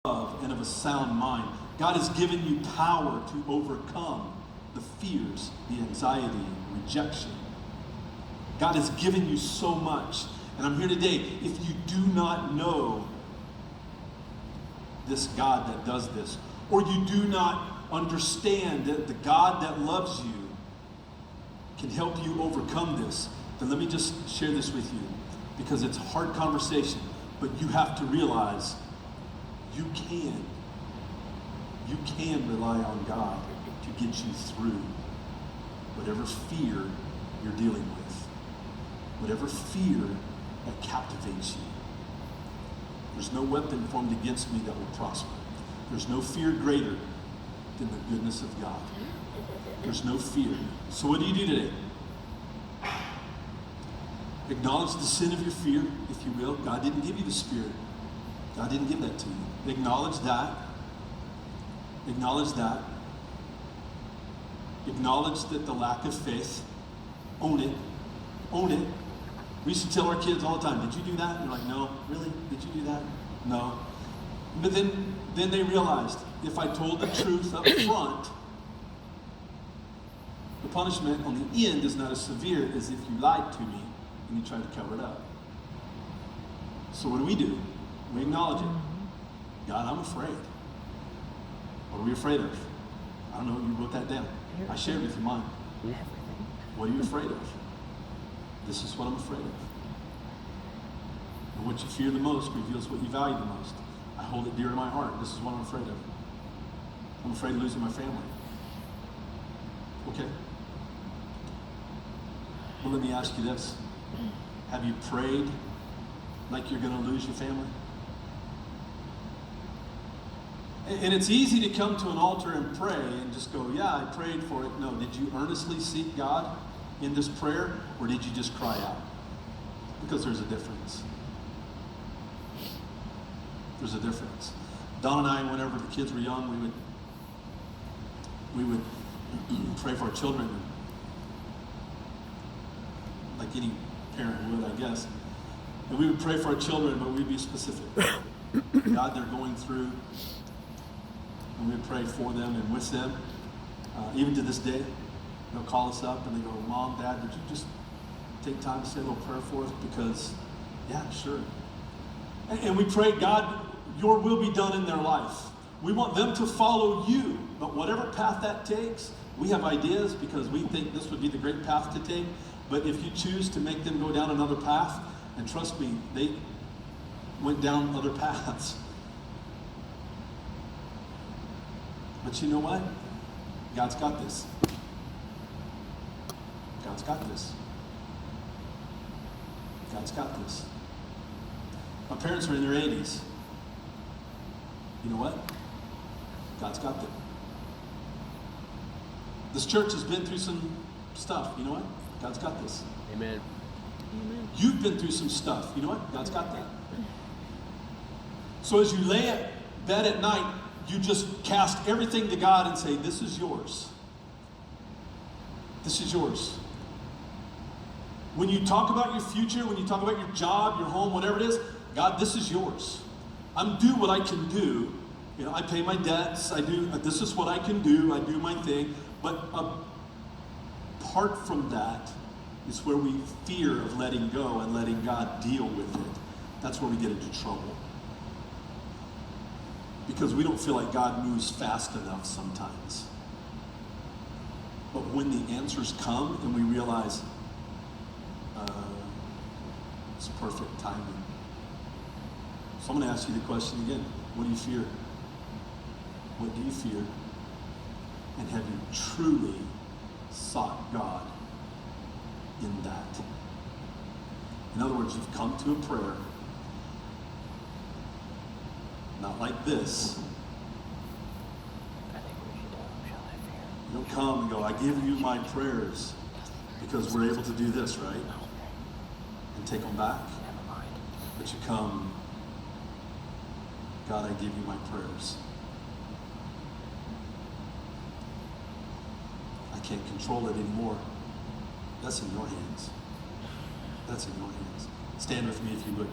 love and of a sound mind. God has given you power to overcome the fears, the anxiety, rejection. God has given you so much. And I'm here today. If you do not know this God that does this, or you do not understand that the God that loves you can help you overcome this, then let me just share this with you, because it's a hard conversation, but you have to realize you can rely on God to get you through whatever fear you're dealing with, whatever fear that captivates you. There's no weapon formed against me that will prosper. There's no fear greater than the goodness of God. There's no fear. So what do you do today? Acknowledge the sin of your fear, if you will. God didn't give you the Spirit. God didn't give that to you. Acknowledge that. Acknowledge that. Acknowledge that the lack of faith. Own it. Own it. We used to tell our kids all the time, did you do that? And they're like, no. Really? Did you do that? No. But then they realized, if I told the truth up front, the punishment on the end is not as severe as if you lied to me and you tried to cover it up. So what do? We acknowledge it. God, I'm afraid. What are we afraid of? I don't know, you wrote that down. I shared with you mine. What are you afraid of? This is what I'm afraid of. And what you fear the most reveals what you value the most. I hold it dear to my heart. This is what I'm afraid of. I'm afraid of losing my family. Okay? Well, let me ask you this. Have you prayed like you're going to lose your family? And it's easy to come to an altar and pray and just go, yeah, I prayed for it. No, did you earnestly seek God in this prayer, or did you just cry out? Because there's a difference. There's a difference. Don and I, whenever the kids were young, we would pray for our children, like any parent would, I guess. And we would pray for our children, but we'd be specific. God, they're going through, and we'd pray for them and with them. Even to this day, they'll call us up and they go, Mom, Dad, would you just take time to say a little prayer for us? Because, yeah, sure. And we pray, God, your will be done in their life. We want them to follow you, but whatever path that takes, we have ideas because we think this would be the great path to take. But if you choose to make them go down another path, and trust me, they went down other paths. But you know what? God's got this. God's got this. God's got this. My parents were in their 80s. You know what? God's got them. This church has been through some stuff. You know what? God's got this. Amen. Amen. You've been through some stuff. You know what? God's got that. So as you lay at bed at night, you just cast everything to God and say, this is yours. This is yours. When you talk about your future, when you talk about your job, your home, whatever it is, God, this is yours. I'm do what I can do. You know, I pay my debts. This is what I can do. I do my thing. But apart from that is where we fear of letting go and letting God deal with it. That's where we get into trouble. Because we don't feel like God moves fast enough sometimes. But when the answers come and we realize it's perfect timing. So I'm going to ask you the question again. What do you fear? What do you fear? And have you truly sought God in that? In other words, you've come to a prayer, not like this. You don't come and go, I give you my prayers because we're able to do this, right? And take them back. But you come, God, I give you my prayers. I can't control it anymore. That's in your hands. That's in your hands. Stand with me if you would.